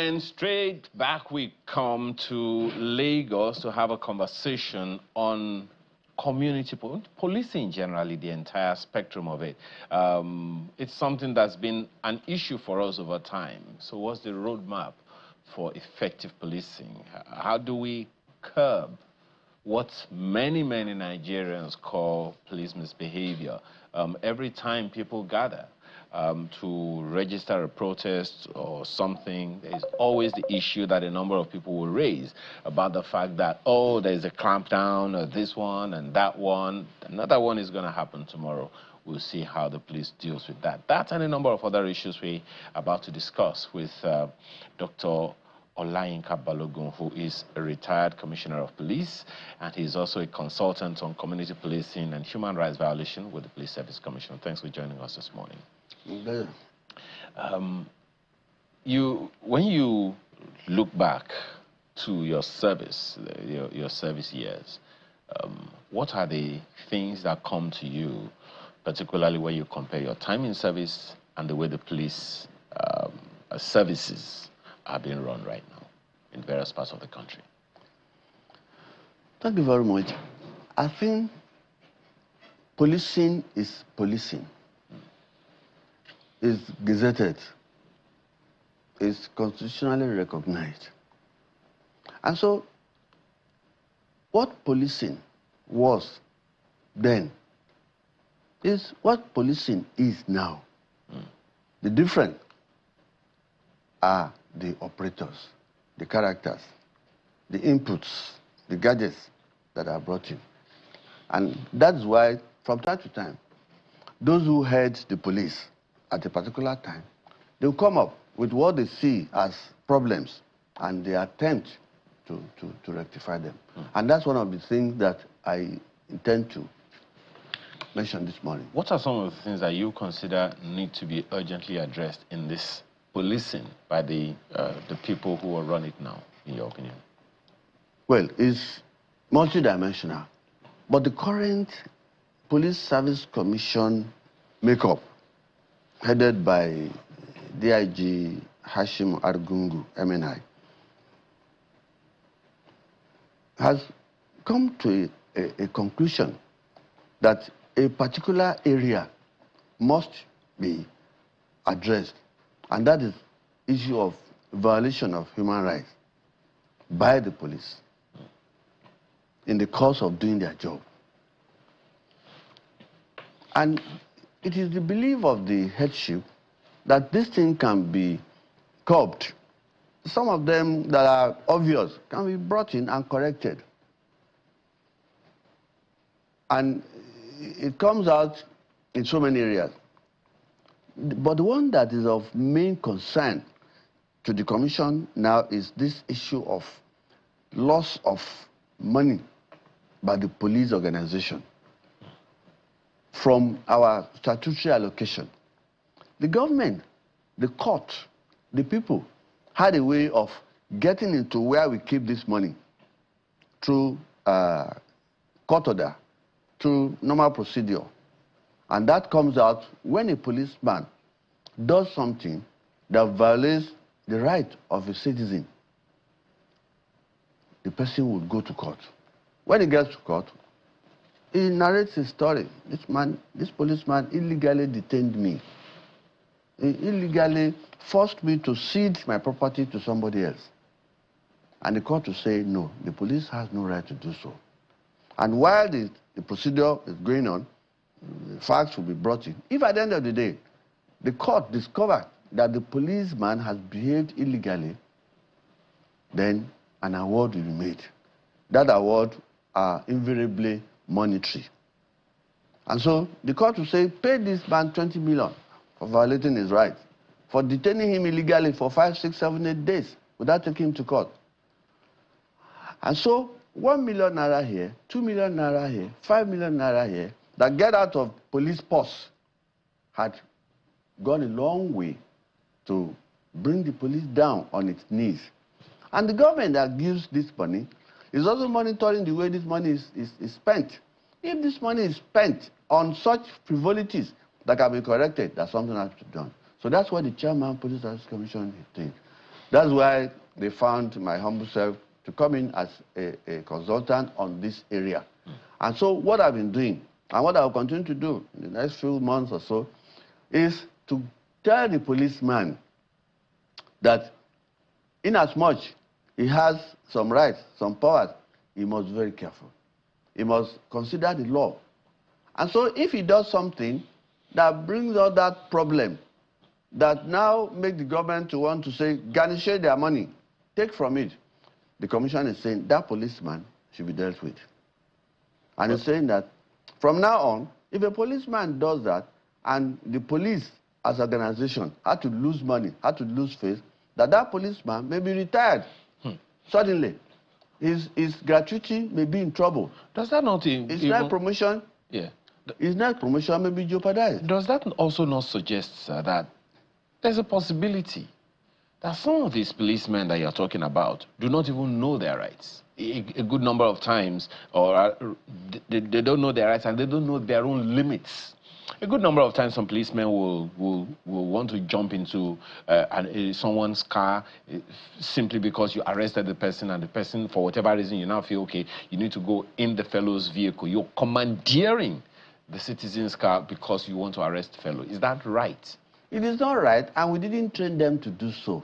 And straight back we come to Lagos to have a conversation on community policing generally, the entire spectrum of it. It's something that's been an issue for us over time. So what's the roadmap for effective policing? How do we curb what many Nigerians call police misbehavior? Every time people gather to register a protest or something, there's always the issue that a number of people will raise about the fact that, oh, there's a clampdown, or this one and that one. Another one is going to happen tomorrow. We'll see how the police deals with that. That and a number of other issues we're about to discuss with Dr. Olayinka Balogun, who is a retired commissioner of police, and he's also a consultant on community policing and human rights violation with the Police Service Commission. Thanks for joining us this morning. When you look back to your service, your service years, what are the things that come to you, particularly when you compare your time in service and the way the police services are being run right now in various parts of the country? Thank you very much. I think policing is policing. It's gazetted. It's constitutionally recognized. And so, what policing was then is what policing is now. The difference are the operators, the characters, the inputs, the gadgets that are brought in. And that's why, from time to time, those who head the police at a particular time, they'll come up with what they see as problems, and they attempt to rectify them. And that's one of the things that I intend to mention this morning. What are some of the things that you consider need to be urgently addressed in this policing by the people who run it now, in your opinion? Well, it's multidimensional. But the current Police Service Commission makeup, headed by DIG Hashim Argungu, MNI, has come to a conclusion that a particular area must be addressed, and that is issue of violation of human rights by the police in the course of doing their job. And it is the belief of the headship that this thing can be curbed. Some of them that are obvious can be brought in and corrected. And it comes out in so many areas. But the one that is of main concern to the Commission now is this issue of loss of money by the police organization from our statutory allocation. The government, the court, the people had a way of getting into where we keep this money through court order, through normal procedure. And that comes out when a policeman does something that violates the right of a citizen. The person would go to court. When he gets to court, he narrates his story. This policeman illegally detained me. He illegally forced me to cede my property to somebody else. And the court will say, no, the police has no right to do so. And while the procedure is going on, facts will be brought in. If at the end of the day, the court discovers that the policeman has behaved illegally, then an award will be made. That award are invariably monetary. And so the court will say, pay this man 20 million for violating his rights, for detaining him illegally for 5, 6, 7, 8 days without taking him to court. And so 1 million naira here, 2 million naira here, 5 million naira here, that get out of police purse had gone a long way to bring the police down on its knees. And the government that gives this money is also monitoring the way this money is spent. If this money is spent on such frivolities that can be corrected, that something has to be done. So that's what the chairman of the Police Service Commission thinks. That's why they found my humble self to come in as a consultant on this area. And so what I've been doing, and what I'll continue to do in the next few months or so, is to tell the policeman that inasmuch he has some rights, some powers, he must be very careful. He must consider the law. And so if he does something that brings out that problem, that now make the government to want to say, garnish their money, take from it, the commission is saying that policeman should be dealt with. And it's saying that from now on, if a policeman does that, and the police as an organization had to lose money, had to lose face, that policeman may be retired suddenly. His gratuity may be in trouble. Does that not his next promotion? Yeah. His next promotion may be jeopardized. Does that also not suggest, sir, that there's a possibility that some of these policemen that you're talking about do not even know their rights? A good number of times, or they don't know their rights and they don't know their own limits. A good number of times, some policemen will want to jump into someone's car simply because you arrested the person, and the person, for whatever reason, you now feel, okay, you need to go in the fellow's vehicle. You're commandeering the citizen's car because you want to arrest the fellow. Is that right? It is not right, and we didn't train them to do so.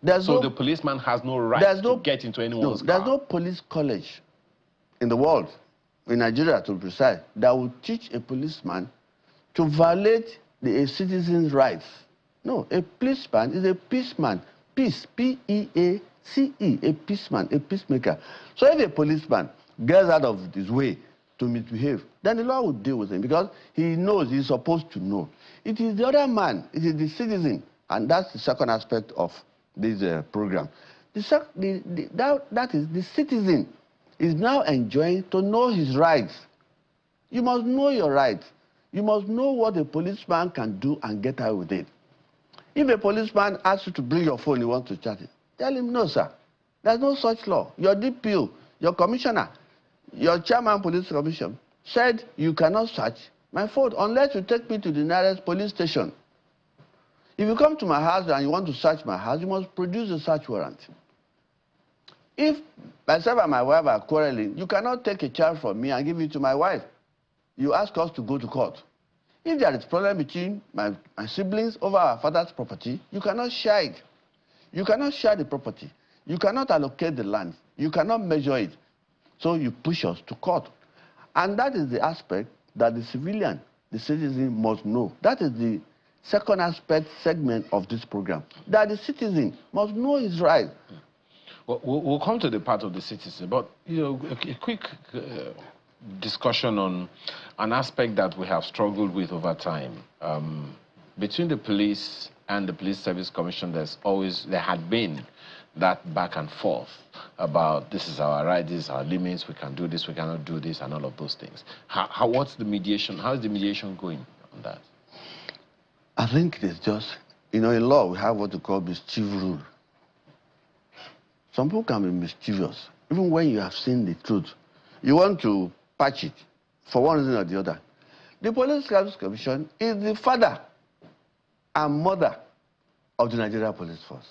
So the policeman has no right to get into anyone's car? There's no police college in the world, in Nigeria to be precise, that will teach a policeman to violate a citizen's rights. No, a policeman is a peaceman. Peace, P-E-A-C-E, a peaceman, a peacemaker. So if a policeman gets out of his way to misbehave, then the law will deal with him because he knows, he's supposed to know. It is the other man, it is the citizen, and that's the second aspect of this program. That is, the citizen is now enjoying to know his rights. You must know your rights. You must know what a policeman can do and get away with it. If a policeman asks you to bring your phone, you want to chat it, tell him, no, sir. There's no such law. Your DPO, your commissioner, your chairman police commission said you cannot search my phone unless you take me to the nearest police station. If you come to my house and you want to search my house, you must produce a search warrant. If myself and my wife are quarreling, you cannot take a child from me and give it to my wife. You ask us to go to court. If there is a problem between my siblings over our father's property, you cannot share it. You cannot share the property. You cannot allocate the land. You cannot measure it. So you push us to court. And that is the aspect that the civilian, the citizen must know. That is the second aspect segment of this program, that the citizen must know his rights. Well, we'll come to the part of the citizen, but a quick discussion on an aspect that we have struggled with over time. Between the police and the Police Service Commission, there had been that back and forth about this is our right, these are our limits, we can do this, we cannot do this, and all of those things. What's the mediation? How is the mediation going on that? I think it is just, in law, we have what we call mischief rule. Some people can be mischievous, even when you have seen the truth. You want to patch it for one reason or the other. The Police Service Commission is the father and mother of the Nigeria Police Force.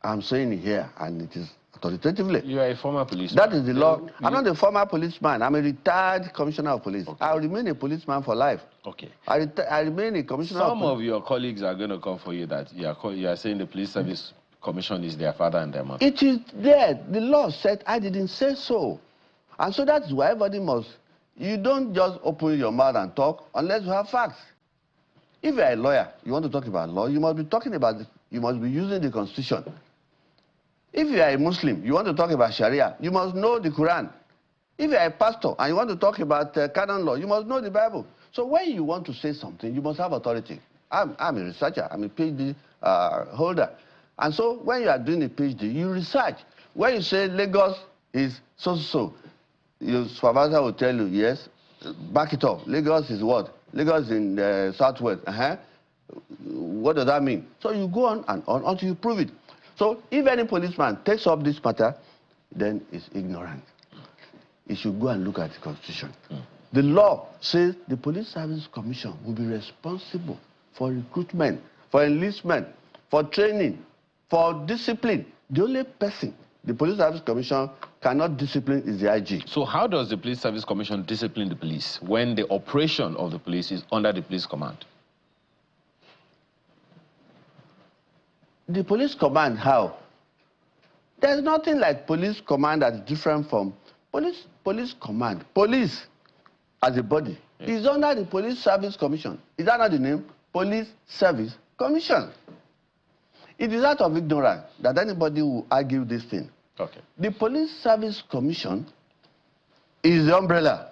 I'm saying it here, and it is authoritatively. You are a former policeman. That is the law. I'm not a former policeman. I'm a retired commissioner of police. Okay. I'll remain a policeman for life. Okay. I remain a commissioner of police. Some of your colleagues are going to come for you that you are saying the Police Service Commission is their father and their mother. It is there. The law said I didn't say so. And so that's why everybody must. You don't just open your mouth and talk unless you have facts. If you're a lawyer, you want to talk about law, you must be talking about, you must be using the Constitution. If you are a Muslim, you want to talk about Sharia, you must know the Quran. If you are a pastor and you want to talk about canon law, you must know the Bible. So when you want to say something, you must have authority. I'm a researcher, I'm a PhD holder. And so when you are doing a PhD, you research. When you say Lagos is so-so, your supervisor will tell you, yes, back it up. Lagos is what? Lagos in the southwest. What does that mean? So you go on and on until you prove it. So if any policeman takes up this matter, then it's ignorant. He should go and look at the Constitution. The law says the Police Service Commission will be responsible for recruitment, for enlistment, for training, For discipline, the only person the Police Service Commission cannot discipline is the IG. So how does the Police Service Commission discipline the police when the operation of the police is under the police command? The police command, how? There's nothing like police command that is different from police command. Police, as a body, is under the Police Service Commission. Is that not the name? Police Service Commission. It is out of ignorance that anybody will argue this thing. Okay. The Police Service Commission is the umbrella.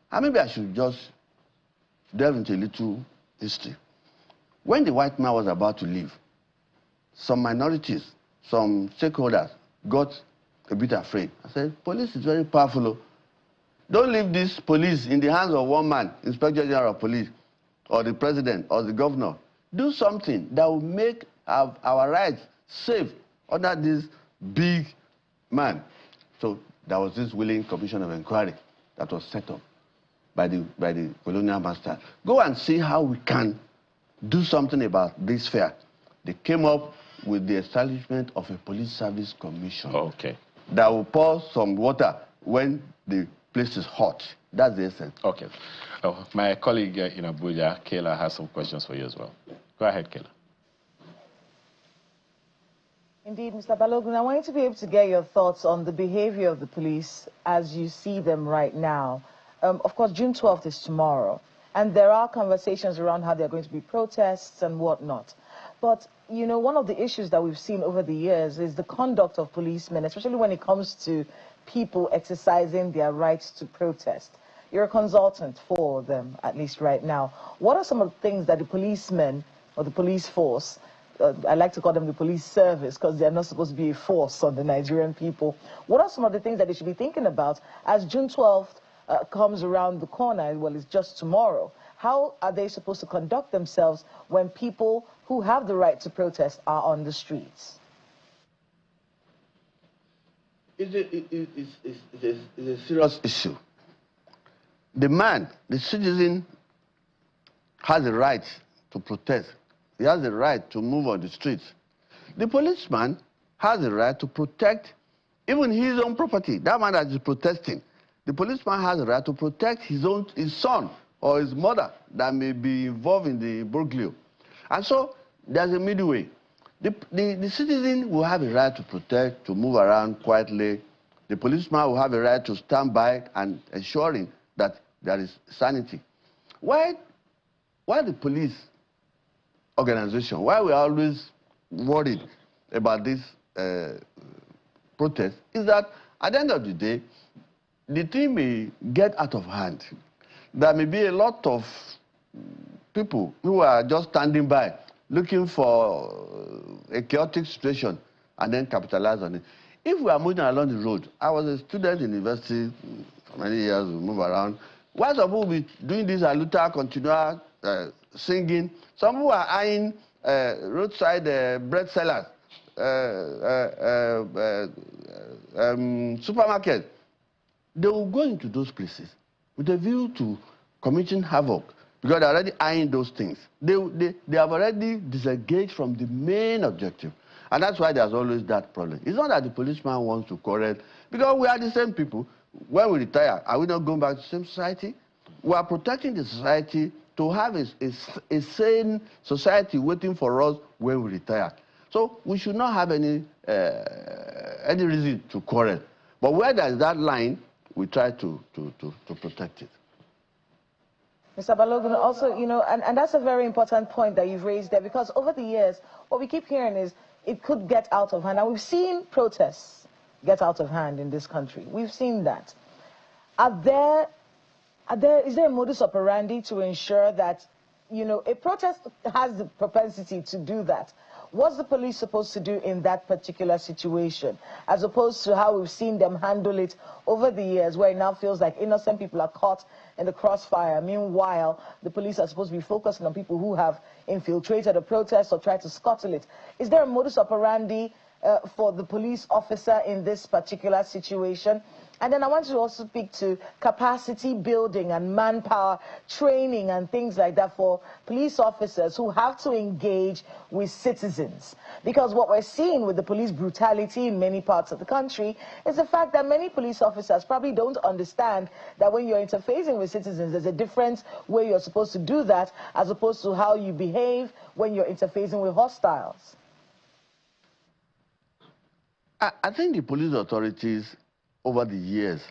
And maybe I should just delve into a little history. When the white man was about to leave, some minorities, some stakeholders got a bit afraid. I said, police is very powerful. Don't leave this police in the hands of one man, Inspector General of Police, or the president, or the governor. Do something that will make our rights safe under this big man. So there was this willing commission of inquiry that was set up by the colonial master. Go and see how we can do something about this affair. They came up with the establishment of a police service commission. Okay. That will pour some water when the place is hot. That's the essence. Okay. Oh, my colleague in Abuja, Kayla, has some questions for you as well. Go ahead, Kayla. Indeed, Mr. Balogun, I want you to be able to get your thoughts on the behavior of the police as you see them right now. Of course, June 12th is tomorrow, and there are conversations around how there are going to be protests and whatnot. But, you know, one of the issues that we've seen over the years is the conduct of policemen, especially when it comes to people exercising their rights to protest. You're a consultant for them, at least right now. What are some of the things that the policemen or the police force, I like to call them the police service because they're not supposed to be a force on the Nigerian people. What are some of the things that they should be thinking about as June 12th comes around the corner? Well, it's just tomorrow. How are they supposed to conduct themselves when people who have the right to protest are on the streets? It's a serious issue. The man, the citizen, has a right to protest. He has the right to move on the streets. The policeman has the right to protect even his own property. That man that is protesting, the policeman has the right to protect his son or his mother that may be involved in the burglary. And so there's a middle way. The citizen will have a right to protect, to move around quietly. The policeman will have a right to stand by and ensuring that there is sanity. Why the police organization, why we are always worried about this protest is that at the end of the day, the thing may get out of hand. There may be a lot of people who are just standing by, looking for a chaotic situation and then capitalize on it. If we are moving along the road, I was a student in university for many years, we move around. Why some people will be doing this aluta, continual singing? Some people are eyeing roadside bread sellers, supermarket. They will go into those places with a view to committing havoc because they're already eyeing those things. They have already disengaged from the main objective. And that's why there's always that problem. It's not that the policeman wants to correct, because we are the same people. When we retire, are we not going back to the same society? We are protecting the society to have a sane society waiting for us when we retire. So we should not have any reason to quarrel. But where there is that line, we try to protect it. Mr. Balogun, also, you know, and that's a very important point that you've raised there, because over the years, what we keep hearing is it could get out of hand. And we've seen protests get out of hand in this country. We've seen that. Is there a modus operandi to ensure that, you know, a protest has the propensity to do that? What's the police supposed to do in that particular situation, as opposed to how we've seen them handle it over the years, where it now feels like innocent people are caught in the crossfire? Meanwhile, the police are supposed to be focusing on people who have infiltrated a protest or tried to scuttle it. Is there a modus operandi for the police officer in this particular situation? And then I want to also speak to capacity building and manpower training and things like that for police officers who have to engage with citizens. Because what we're seeing with the police brutality in many parts of the country is the fact that many police officers probably don't understand that when you're interfacing with citizens, there's a different way you're supposed to do that as opposed to how you behave when you're interfacing with hostiles. I think the police authorities over the years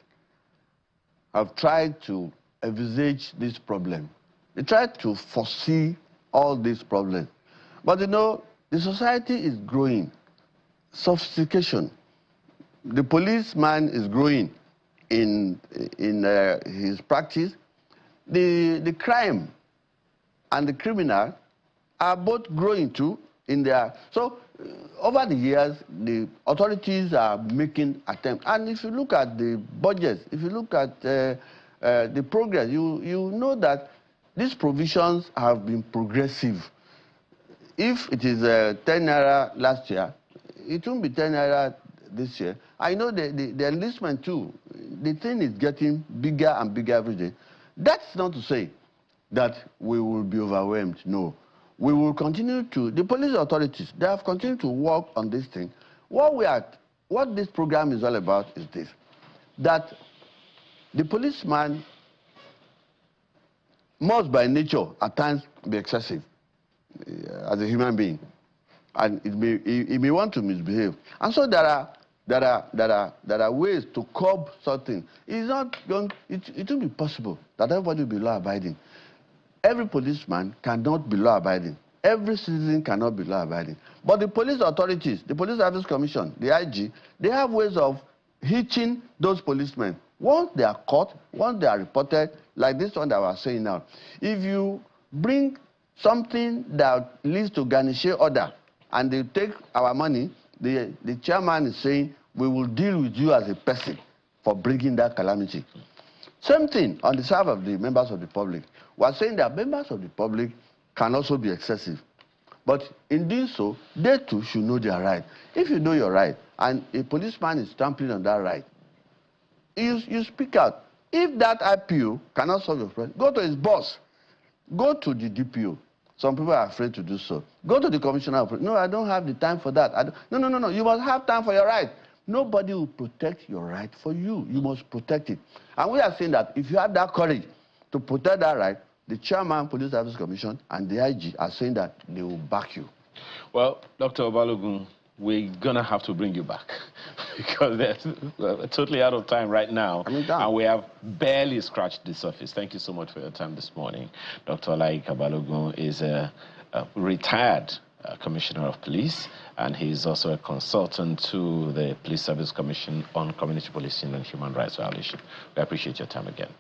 have tried to envisage this problem. They tried to foresee all these problems. But you know, the society is growing. Sophistication. The policeman is growing in his practice. The crime and the criminal are both growing too in their... So over the years, the authorities are making attempts. And if you look at the budgets, if you look at the progress, you know that these provisions have been progressive. If it is 10 naira last year, it won't be 10 naira this year. I know the enlistment too, the thing is getting bigger and bigger every day. That's not to say that we will be overwhelmed, no. We will continue to, the police authorities, they have continued to work on this thing. What this program is all about is this, that the policeman must by nature at times be excessive as a human being. And it may want to misbehave. And so there are ways to curb something. It won't be possible that everybody will be law-abiding. Every policeman cannot be law-abiding. Every citizen cannot be law-abiding. But the police authorities, the Police Service Commission, the IG, they have ways of hitching those policemen. Once they are caught, once they are reported, like this one that I was saying now, if you bring something that leads to garnish order and they take our money, the chairman is saying, we will deal with you as a person for bringing that calamity. Same thing on the side of the members of the public. We are saying that members of the public can also be excessive. But in doing so, they too should know their right. If you know your right, and a policeman is trampling on that right, you speak out. If that IPO cannot solve your problem, go to his boss. Go to the DPO. Some people are afraid to do so. Go to the commissioner of police. No, I don't have the time for that. No. You must have time for your right. Nobody will protect your right for you. You must protect it. And we are saying that if you have that courage to protect that right, the chairman, Police Service Commission, and the IG are saying that they will back you. Well, Dr. Obalogun, we're going to have to bring you back because we're totally out of time right now. And we have barely scratched the surface. Thank you so much for your time this morning. Dr. Olaike Obalogun is a retired Commissioner of Police, and he's also a consultant to the Police Service Commission on community policing and human rights violation. We appreciate your time again.